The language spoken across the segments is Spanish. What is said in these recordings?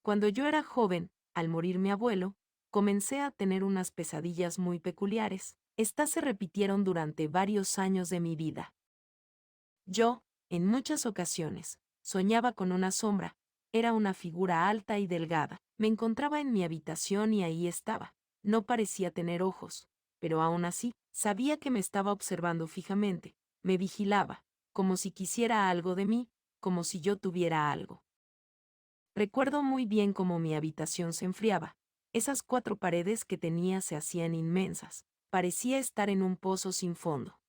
Cuando yo era joven, al morir mi abuelo, comencé a tener unas pesadillas muy peculiares. Estas se repitieron durante varios años de mi vida. Yo, en muchas ocasiones, soñaba con una sombra. Era una figura alta y delgada. Me encontraba en mi habitación y ahí estaba. No parecía tener ojos, pero aún así, sabía que me estaba observando fijamente. Me vigilaba, como si quisiera algo de mí, como si yo tuviera algo. Recuerdo muy bien cómo mi habitación se enfriaba. Esas 4 paredes que tenía se hacían inmensas. Parecía estar en un pozo sin fondo.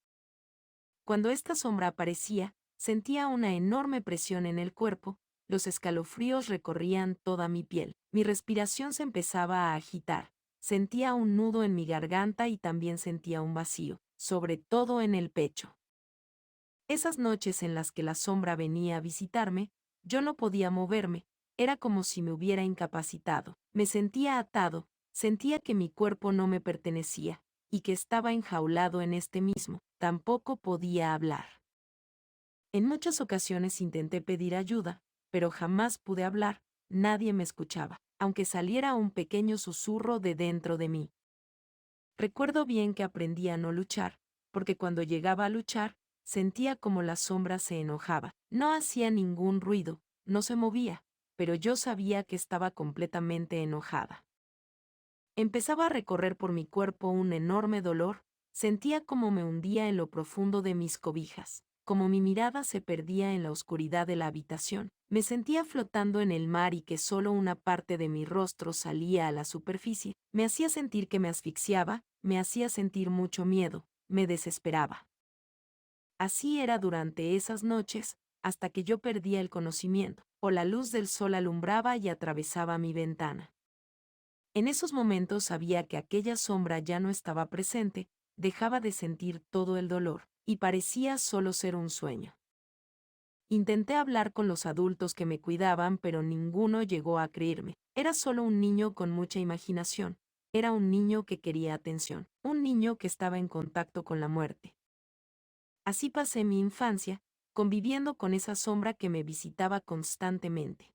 Cuando esta sombra aparecía, sentía una enorme presión en el cuerpo, los escalofríos recorrían toda mi piel, mi respiración se empezaba a agitar, sentía un nudo en mi garganta y también sentía un vacío, sobre todo en el pecho. Esas noches en las que la sombra venía a visitarme, yo no podía moverme, era como si me hubiera incapacitado, me sentía atado, sentía que mi cuerpo no me pertenecía, y que estaba enjaulado en este mismo, tampoco podía hablar. En muchas ocasiones intenté pedir ayuda, pero jamás pude hablar, nadie me escuchaba, aunque saliera un pequeño susurro de dentro de mí. Recuerdo bien que aprendí a no luchar, porque cuando llegaba a luchar, sentía como la sombra se enojaba. No hacía ningún ruido, no se movía, pero yo sabía que estaba completamente enojada. Empezaba a recorrer por mi cuerpo un enorme dolor, sentía como me hundía en lo profundo de mis cobijas, como mi mirada se perdía en la oscuridad de la habitación. Me sentía flotando en el mar y que solo una parte de mi rostro salía a la superficie. Me hacía sentir que me asfixiaba, me hacía sentir mucho miedo, me desesperaba. Así era durante esas noches, hasta que yo perdía el conocimiento, o la luz del sol alumbraba y atravesaba mi ventana. En esos momentos sabía que aquella sombra ya no estaba presente, dejaba de sentir todo el dolor, y parecía solo ser un sueño. Intenté hablar con los adultos que me cuidaban, pero ninguno llegó a creerme. Era solo un niño con mucha imaginación. Era un niño que quería atención, un niño que estaba en contacto con la muerte. Así pasé mi infancia, conviviendo con esa sombra que me visitaba constantemente.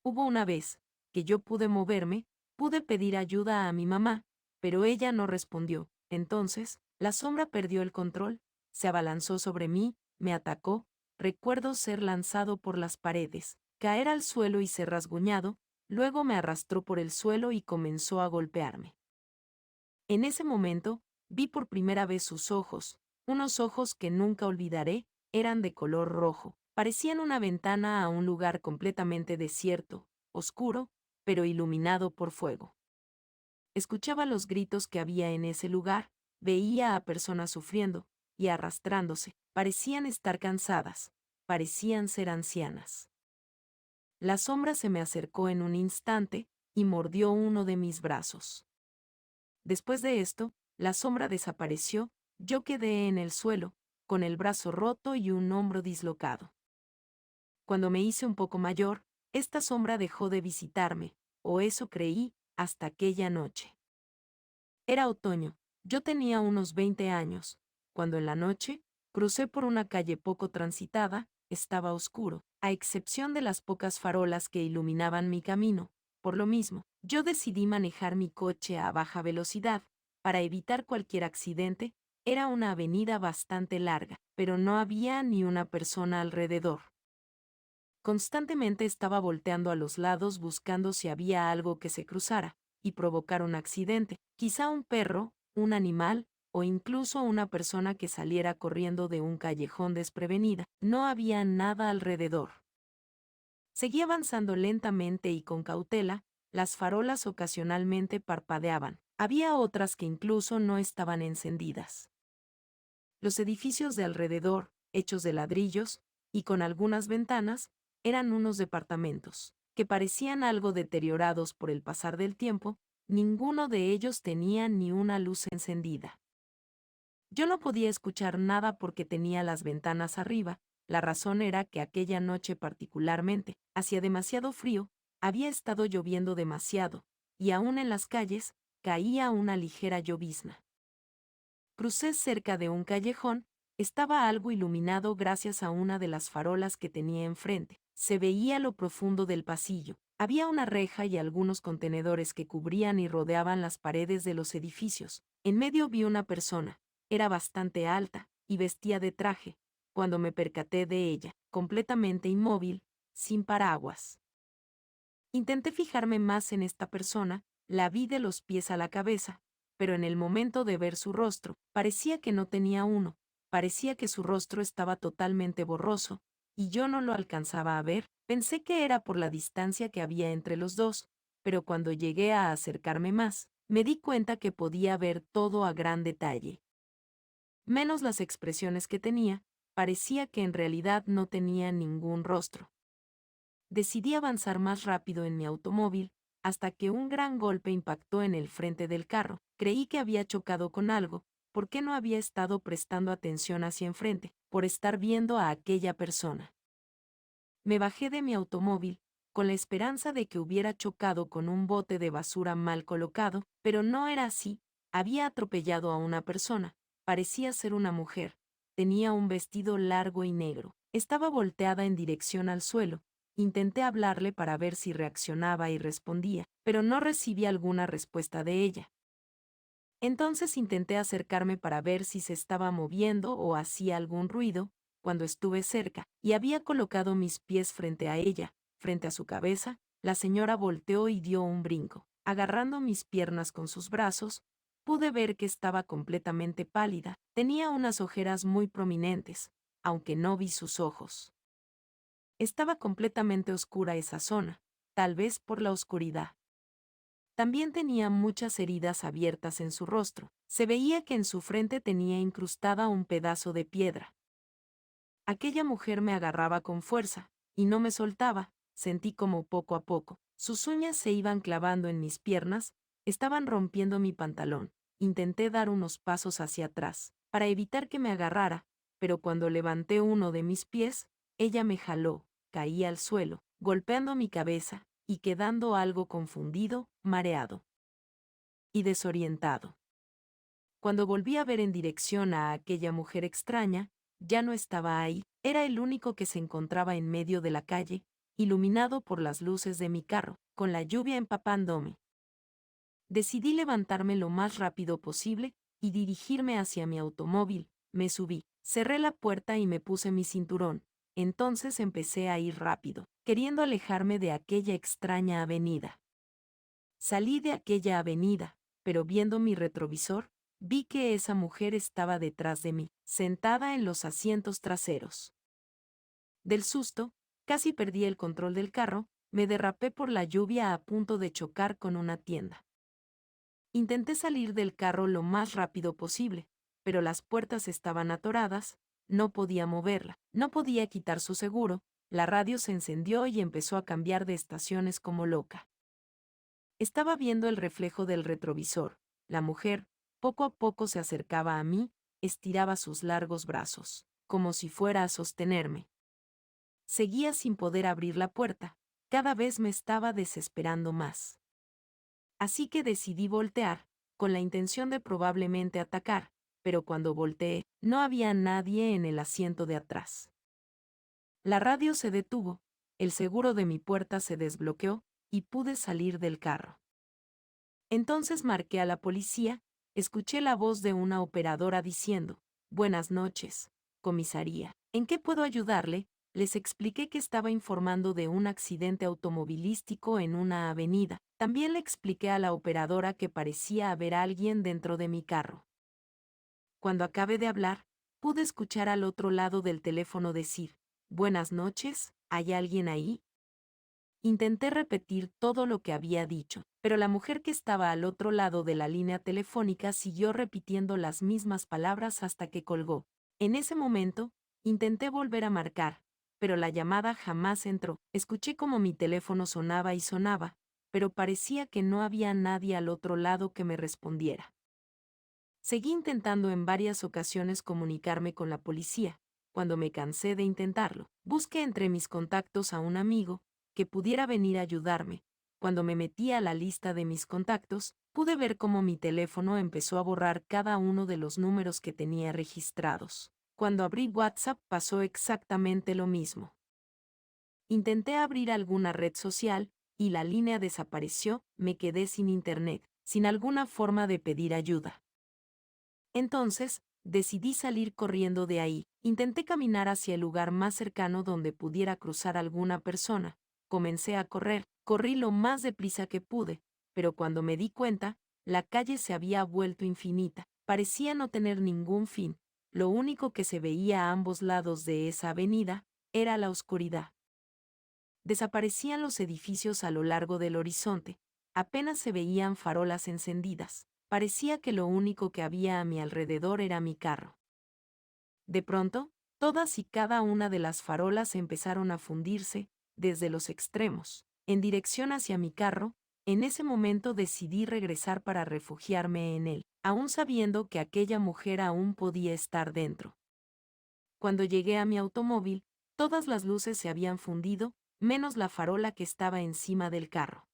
Hubo una vez que yo pude moverme, pude pedir ayuda a mi mamá, pero ella no respondió. Entonces, la sombra perdió el control, se abalanzó sobre mí, me atacó, recuerdo ser lanzado por las paredes, caer al suelo y ser rasguñado, luego me arrastró por el suelo y comenzó a golpearme. En ese momento, vi por primera vez sus ojos, unos ojos que nunca olvidaré, eran de color rojo, parecían una ventana a un lugar completamente desierto, oscuro, pero iluminado por fuego. Escuchaba los gritos que había en ese lugar, veía a personas sufriendo y arrastrándose, parecían estar cansadas, parecían ser ancianas. La sombra se me acercó en un instante y mordió uno de mis brazos. Después de esto, la sombra desapareció, yo quedé en el suelo, con el brazo roto y un hombro dislocado. Cuando me hice un poco mayor, esta sombra dejó de visitarme, o eso creí, hasta aquella noche. Era otoño, yo tenía unos 20 años, cuando en la noche, crucé por una calle poco transitada, estaba oscuro, a excepción de las pocas farolas que iluminaban mi camino. Por lo mismo, yo decidí manejar mi coche a baja velocidad, para evitar cualquier accidente. Era una avenida bastante larga, pero no había ni una persona alrededor. Constantemente estaba volteando a los lados buscando si había algo que se cruzara y provocar un accidente, quizá un perro, un animal, o incluso una persona que saliera corriendo de un callejón desprevenida. No había nada alrededor. Seguí avanzando lentamente y con cautela, las farolas ocasionalmente parpadeaban. Había otras que incluso no estaban encendidas. Los edificios de alrededor, hechos de ladrillos, y con algunas ventanas, eran unos departamentos, que parecían algo deteriorados por el pasar del tiempo. Ninguno de ellos tenía ni una luz encendida. Yo no podía escuchar nada porque tenía las ventanas arriba. La razón era que aquella noche particularmente, hacía demasiado frío, había estado lloviendo demasiado, y aún en las calles, caía una ligera llovizna. Crucé cerca de un callejón, estaba algo iluminado gracias a una de las farolas que tenía enfrente. Se veía lo profundo del pasillo. Había una reja y algunos contenedores que cubrían y rodeaban las paredes de los edificios. En medio vi una persona. Era bastante alta, y vestía de traje. Cuando me percaté de ella, completamente inmóvil, sin paraguas. Intenté fijarme más en esta persona, la vi de los pies a la cabeza, pero en el momento de ver su rostro, parecía que no tenía uno, parecía que su rostro estaba totalmente borroso, y yo no lo alcanzaba a ver. Pensé que era por la distancia que había entre los dos, pero cuando llegué a acercarme más, me di cuenta que podía ver todo a gran detalle. Menos las expresiones que tenía, parecía que en realidad no tenía ningún rostro. Decidí avanzar más rápido en mi automóvil, hasta que un gran golpe impactó en el frente del carro. Creí que había chocado con algo, porque no había estado prestando atención hacia enfrente, por estar viendo a aquella persona. Me bajé de mi automóvil, con la esperanza de que hubiera chocado con un bote de basura mal colocado, pero no era así. Había atropellado a una persona. Parecía ser una mujer. Tenía un vestido largo y negro. Estaba volteada en dirección al suelo. Intenté hablarle para ver si reaccionaba y respondía, pero no recibí alguna respuesta de ella. Entonces intenté acercarme para ver si se estaba moviendo o hacía algún ruido. Cuando estuve cerca y había colocado mis pies frente a ella, frente a su cabeza, la señora volteó y dio un brinco. Agarrando mis piernas con sus brazos, pude ver que estaba completamente pálida. Tenía unas ojeras muy prominentes, aunque no vi sus ojos. Estaba completamente oscura esa zona, tal vez por la oscuridad. También tenía muchas heridas abiertas en su rostro. Se veía que en su frente tenía incrustada un pedazo de piedra. Aquella mujer me agarraba con fuerza, y no me soltaba. Sentí como poco a poco, sus uñas se iban clavando en mis piernas, estaban rompiendo mi pantalón. Intenté dar unos pasos hacia atrás, para evitar que me agarrara, pero cuando levanté uno de mis pies, ella me jaló, caí al suelo, golpeando mi cabeza, y quedando algo confundido, mareado y desorientado. Cuando volví a ver en dirección a aquella mujer extraña, ya no estaba ahí. Era el único que se encontraba en medio de la calle, iluminado por las luces de mi carro, con la lluvia empapándome. Decidí levantarme lo más rápido posible y dirigirme hacia mi automóvil. Me subí, cerré la puerta y me puse mi cinturón. Entonces empecé a ir rápido, queriendo alejarme de aquella extraña avenida. Salí de aquella avenida, pero viendo mi retrovisor, vi que esa mujer estaba detrás de mí, sentada en los asientos traseros. Del susto, casi perdí el control del carro, me derrapé por la lluvia a punto de chocar con una tienda. Intenté salir del carro lo más rápido posible, pero las puertas estaban atoradas, no podía moverla, no podía quitar su seguro, la radio se encendió y empezó a cambiar de estaciones como loca. Estaba viendo el reflejo del retrovisor. La mujer, poco a poco se acercaba a mí, estiraba sus largos brazos, como si fuera a sostenerme. Seguía sin poder abrir la puerta, cada vez me estaba desesperando más. Así que decidí voltear, con la intención de probablemente atacar, pero cuando volteé, no había nadie en el asiento de atrás. La radio se detuvo, el seguro de mi puerta se desbloqueó, y pude salir del carro. Entonces marqué a la policía, escuché la voz de una operadora diciendo: «Buenas noches, comisaría. ¿En qué puedo ayudarle?». Les expliqué que estaba informando de un accidente automovilístico en una avenida. También le expliqué a la operadora que parecía haber alguien dentro de mi carro. Cuando acabé de hablar, pude escuchar al otro lado del teléfono decir: «Buenas noches, ¿hay alguien ahí?». Intenté repetir todo lo que había dicho, pero la mujer que estaba al otro lado de la línea telefónica siguió repitiendo las mismas palabras hasta que colgó. En ese momento, intenté volver a marcar, pero la llamada jamás entró. Escuché cómo mi teléfono sonaba y sonaba, pero parecía que no había nadie al otro lado que me respondiera. Seguí intentando en varias ocasiones comunicarme con la policía. Cuando me cansé de intentarlo, busqué entre mis contactos a un amigo que pudiera venir a ayudarme. Cuando me metí a la lista de mis contactos, pude ver cómo mi teléfono empezó a borrar cada uno de los números que tenía registrados. Cuando abrí WhatsApp pasó exactamente lo mismo. Intenté abrir alguna red social, y la línea desapareció, me quedé sin internet, sin alguna forma de pedir ayuda. Entonces, decidí salir corriendo de ahí. Intenté caminar hacia el lugar más cercano donde pudiera cruzar alguna persona. Comencé a correr, corrí lo más deprisa que pude, pero cuando me di cuenta, la calle se había vuelto infinita. Parecía no tener ningún fin. Lo único que se veía a ambos lados de esa avenida era la oscuridad. Desaparecían los edificios a lo largo del horizonte. Apenas se veían farolas encendidas. Parecía que lo único que había a mi alrededor era mi carro. De pronto, todas y cada una de las farolas empezaron a fundirse, desde los extremos, en dirección hacia mi carro. En ese momento decidí regresar para refugiarme en él, aún sabiendo que aquella mujer aún podía estar dentro. Cuando llegué a mi automóvil, todas las luces se habían fundido, menos la farola que estaba encima del carro.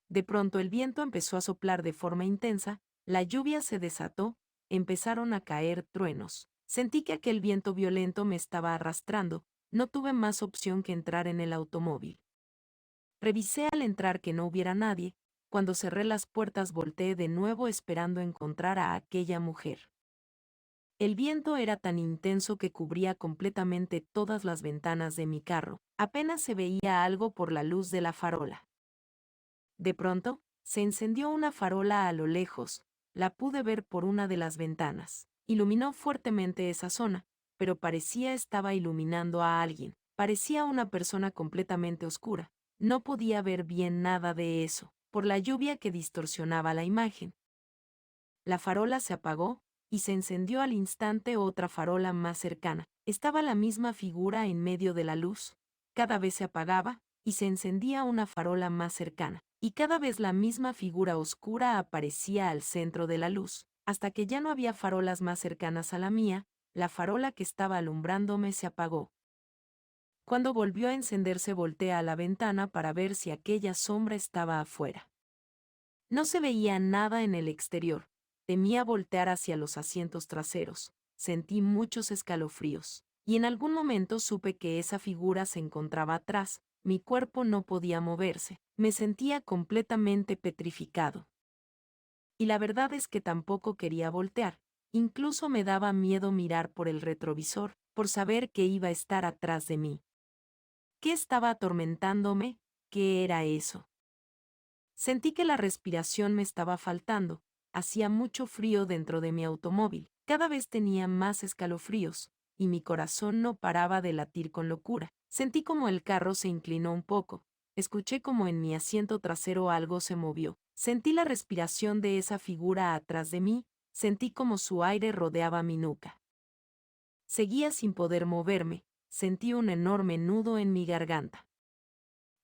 De pronto el viento empezó a soplar de forma intensa, la lluvia se desató, empezaron a caer truenos. Sentí que aquel viento violento me estaba arrastrando, no tuve más opción que entrar en el automóvil. Revisé al entrar que no hubiera nadie, cuando cerré las puertas volteé de nuevo esperando encontrar a aquella mujer. El viento era tan intenso que cubría completamente todas las ventanas de mi carro, apenas se veía algo por la luz de la farola. De pronto, se encendió una farola a lo lejos, la pude ver por una de las ventanas. Iluminó fuertemente esa zona, pero parecía estaba iluminando a alguien. Parecía una persona completamente oscura. No podía ver bien nada de eso, por la lluvia que distorsionaba la imagen. La farola se apagó, y se encendió al instante otra farola más cercana. Estaba la misma figura en medio de la luz. Cada vez se apagaba, y se encendía una farola más cercana, y cada vez la misma figura oscura aparecía al centro de la luz, hasta que ya no había farolas más cercanas a la mía. La farola que estaba alumbrándome se apagó. Cuando volvió a encenderse volteé a la ventana para ver si aquella sombra estaba afuera. No se veía nada en el exterior. Temía voltear hacia los asientos traseros. Sentí muchos escalofríos. Y en algún momento supe que esa figura se encontraba atrás. Mi cuerpo no podía moverse. Me sentía completamente petrificado. Y la verdad es que tampoco quería voltear. Incluso me daba miedo mirar por el retrovisor, por saber que iba a estar atrás de mí. ¿Qué estaba atormentándome? ¿Qué era eso? Sentí que la respiración me estaba faltando. Hacía mucho frío dentro de mi automóvil. Cada vez tenía más escalofríos, y mi corazón no paraba de latir con locura. Sentí como el carro se inclinó un poco. Escuché como en mi asiento trasero algo se movió. Sentí la respiración de esa figura atrás de mí. Sentí como su aire rodeaba mi nuca. Seguía sin poder moverme. Sentí un enorme nudo en mi garganta.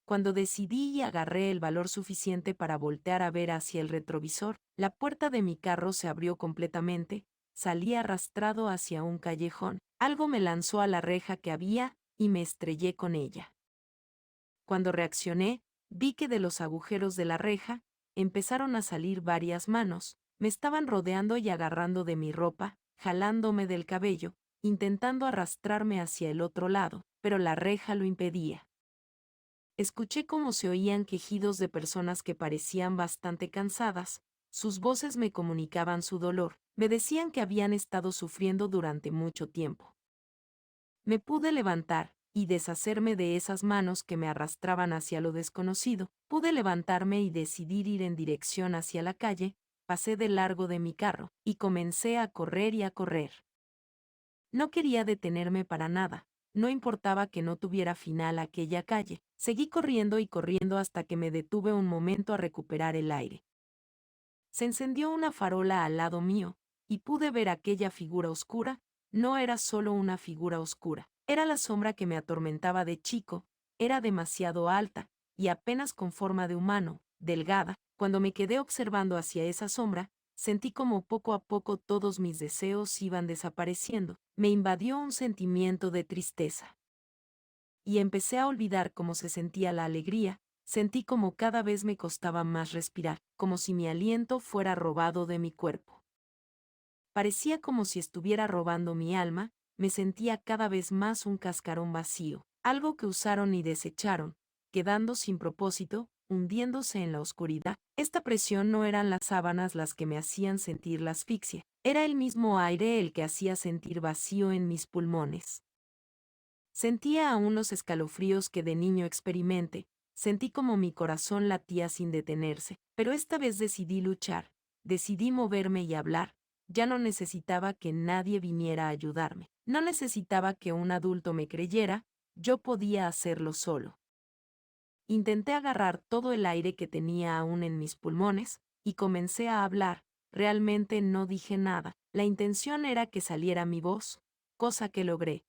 Cuando decidí y agarré el valor suficiente para voltear a ver hacia el retrovisor, la puerta de mi carro se abrió completamente, salí arrastrado hacia un callejón. Algo me lanzó a la reja que había, y me estrellé con ella. Cuando reaccioné, vi que de los agujeros de la reja, empezaron a salir varias manos, me estaban rodeando y agarrando de mi ropa, jalándome del cabello, intentando arrastrarme hacia el otro lado, pero la reja lo impedía. Escuché cómo se oían quejidos de personas que parecían bastante cansadas. Sus voces me comunicaban su dolor, me decían que habían estado sufriendo durante mucho tiempo. Me pude levantar, y deshacerme de esas manos que me arrastraban hacia lo desconocido. Pude levantarme y decidir ir en dirección hacia la calle. Pasé de largo de mi carro, y comencé a correr y a correr. No quería detenerme para nada. No importaba que no tuviera final aquella calle. Seguí corriendo y corriendo hasta que me detuve un momento a recuperar el aire. Se encendió una farola al lado mío, y pude ver aquella figura oscura. No era solo una figura oscura, era la sombra que me atormentaba de chico. Era demasiado alta, y apenas con forma de humano, delgada. Cuando me quedé observando hacia esa sombra, sentí como poco a poco todos mis deseos iban desapareciendo. Me invadió un sentimiento de tristeza. Y empecé a olvidar cómo se sentía la alegría. Sentí como cada vez me costaba más respirar, como si mi aliento fuera robado de mi cuerpo. Parecía como si estuviera robando mi alma. Me sentía cada vez más un cascarón vacío. algo que usaron y desecharon, quedando sin propósito, hundiéndose en la oscuridad. Esta presión no eran las sábanas las que me hacían sentir la asfixia, era el mismo aire el que hacía sentir vacío en mis pulmones. Sentía aún los escalofríos que de niño experimenté, sentí como mi corazón latía sin detenerse, pero esta vez decidí luchar, decidí moverme y hablar. Ya no necesitaba que nadie viniera a ayudarme, no necesitaba que un adulto me creyera, yo podía hacerlo solo. Intenté agarrar todo el aire que tenía aún en mis pulmones, y comencé a hablar. Realmente no dije nada, la intención era que saliera mi voz, cosa que logré.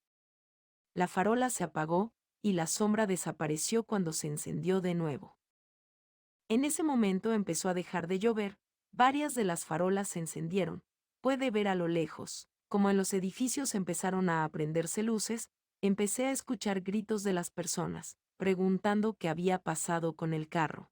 La farola se apagó, y la sombra desapareció cuando se encendió de nuevo. En ese momento empezó a dejar de llover, varias de las farolas se encendieron, puede ver a lo lejos. Como en los edificios empezaron a prenderse luces, empecé a escuchar gritos de las personas, preguntando qué había pasado con el carro.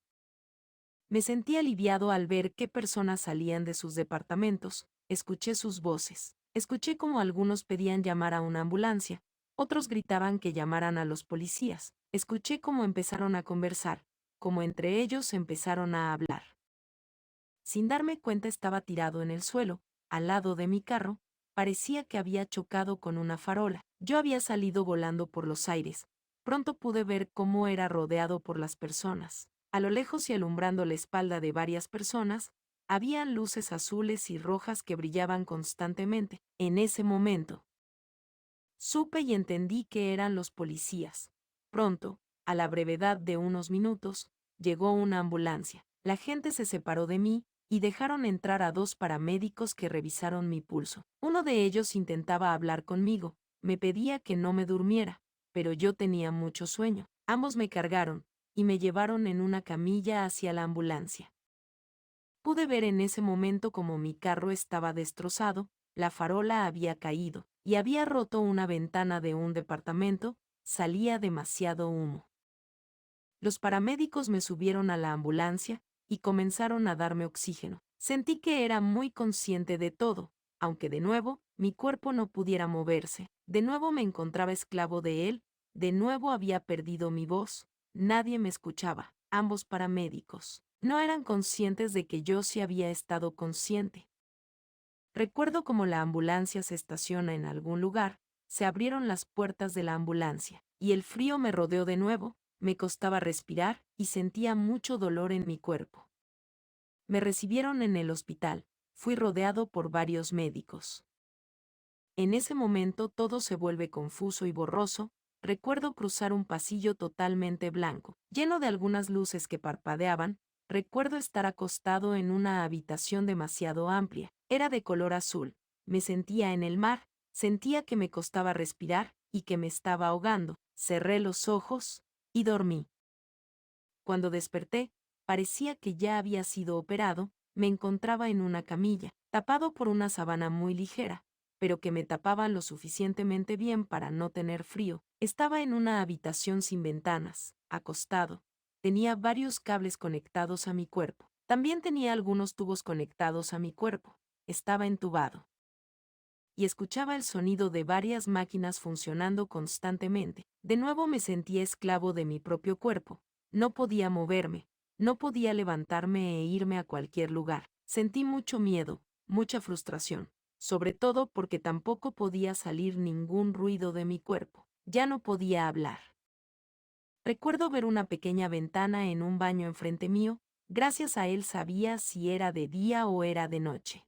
Me sentí aliviado al ver qué personas salían de sus departamentos, escuché sus voces, escuché cómo algunos pedían llamar a una ambulancia, otros gritaban que llamaran a los policías, escuché cómo empezaron a conversar, cómo entre ellos empezaron a hablar. Sin darme cuenta estaba tirado en el suelo, al lado de mi carro, parecía que había chocado con una farola. Yo había salido volando por los aires. Pronto pude ver cómo era rodeado por las personas. A lo lejos y alumbrando la espalda de varias personas, habían luces azules y rojas que brillaban constantemente. En ese momento, supe y entendí que eran los policías. Pronto, a la brevedad de unos minutos, llegó una ambulancia. La gente se separó de mí, y dejaron entrar a 2 paramédicos que revisaron mi pulso. Uno de ellos intentaba hablar conmigo, me pedía que no me durmiera, pero yo tenía mucho sueño. Ambos me cargaron, y me llevaron en una camilla hacia la ambulancia. Pude ver en ese momento como mi carro estaba destrozado, la farola había caído, y había roto una ventana de un departamento, salía demasiado humo. Los paramédicos me subieron a la ambulancia, y comenzaron a darme oxígeno. Sentí que era muy consciente de todo, aunque de nuevo, mi cuerpo no pudiera moverse. De nuevo me encontraba esclavo de él, de nuevo había perdido mi voz, nadie me escuchaba. Ambos paramédicos no eran conscientes de que yo sí había estado consciente. Recuerdo cómo la ambulancia se estaciona en algún lugar, se abrieron las puertas de la ambulancia, y el frío me rodeó de nuevo, me costaba respirar, y sentía mucho dolor en mi cuerpo. Me recibieron en el hospital, fui rodeado por varios médicos. En ese momento todo se vuelve confuso y borroso, recuerdo cruzar un pasillo totalmente blanco, lleno de algunas luces que parpadeaban, recuerdo estar acostado en una habitación demasiado amplia, era de color azul, me sentía en el mar, sentía que me costaba respirar, y que me estaba ahogando, cerré los ojos, y dormí. Cuando desperté, parecía que ya había sido operado, me encontraba en una camilla, tapado por una sábana muy ligera, pero que me tapaba lo suficientemente bien para no tener frío. Estaba en una habitación sin ventanas, acostado. Tenía varios cables conectados a mi cuerpo. También tenía algunos tubos conectados a mi cuerpo. Estaba entubado. Y escuchaba el sonido de varias máquinas funcionando constantemente. De nuevo me sentía esclavo de mi propio cuerpo. No podía moverme, no podía levantarme e irme a cualquier lugar. Sentí mucho miedo, mucha frustración, sobre todo porque tampoco podía salir ningún ruido de mi cuerpo. Ya no podía hablar. Recuerdo ver una pequeña ventana en un baño enfrente mío, gracias a él sabía si era de día o era de noche.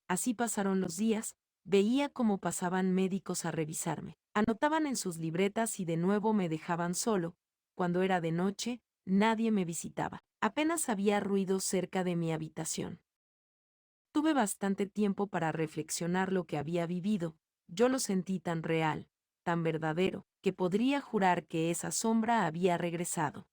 Así pasaron los días, veía cómo pasaban médicos a revisarme, anotaban en sus libretas y de nuevo me dejaban solo. Cuando era de noche, nadie me visitaba, apenas había ruido cerca de mi habitación. Tuve bastante tiempo para reflexionar lo que había vivido, yo lo sentí tan real, tan verdadero, que podría jurar que esa sombra había regresado.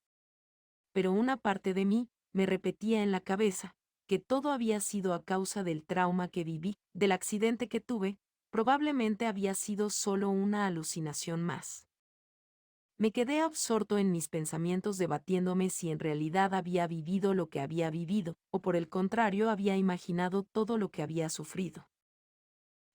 Pero una parte de mí me repetía en la cabeza que todo había sido a causa del trauma que viví, del accidente que tuve, probablemente había sido solo una alucinación más. Me quedé absorto en mis pensamientos debatiéndome si en realidad había vivido lo que había vivido, o por el contrario había imaginado todo lo que había sufrido.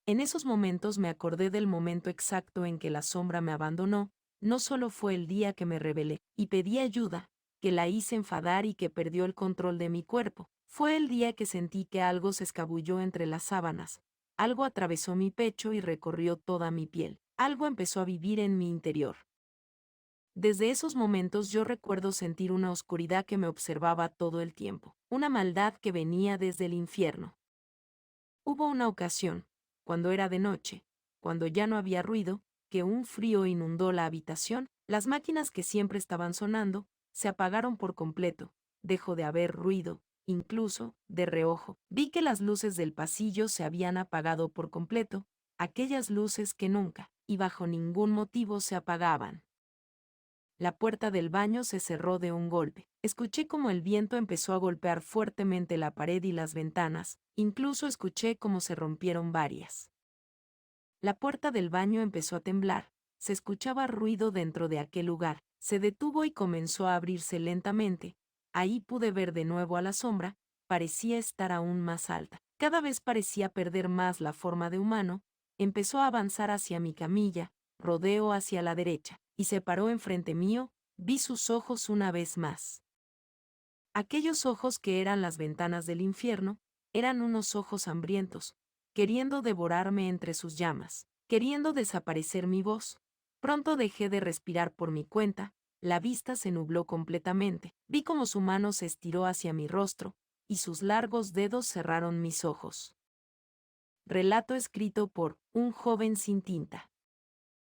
En esos momentos me acordé del momento exacto en que la sombra me abandonó, no solo fue el día que me rebelé y pedí ayuda, que la hice enfadar y que perdió el control de mi cuerpo. Fue el día que sentí que algo se escabulló entre las sábanas, algo atravesó mi pecho y recorrió toda mi piel, algo empezó a vivir en mi interior. Desde esos momentos yo recuerdo sentir una oscuridad que me observaba todo el tiempo, una maldad que venía desde el infierno. Hubo una ocasión, cuando era de noche, cuando ya no había ruido, que un frío inundó la habitación, las máquinas que siempre estaban sonando, se apagaron por completo, dejó de haber ruido, incluso, de reojo, vi que las luces del pasillo se habían apagado por completo, aquellas luces que nunca, y bajo ningún motivo se apagaban. La puerta del baño se cerró de un golpe. Escuché cómo el viento empezó a golpear fuertemente la pared y las ventanas, incluso escuché cómo se rompieron varias. La puerta del baño empezó a temblar, se escuchaba ruido dentro de aquel lugar, se detuvo y comenzó a abrirse lentamente. Ahí pude ver de nuevo a la sombra, parecía estar aún más alta. Cada vez parecía perder más la forma de humano, empezó a avanzar hacia mi camilla, rodeó hacia la derecha, y se paró enfrente mío, vi sus ojos una vez más. Aquellos ojos que eran las ventanas del infierno, eran unos ojos hambrientos, queriendo devorarme entre sus llamas, queriendo desaparecer mi voz. Pronto dejé de respirar por mi cuenta, la vista se nubló completamente, vi cómo su mano se estiró hacia mi rostro, y sus largos dedos cerraron mis ojos. Relato escrito por Un joven sin tinta.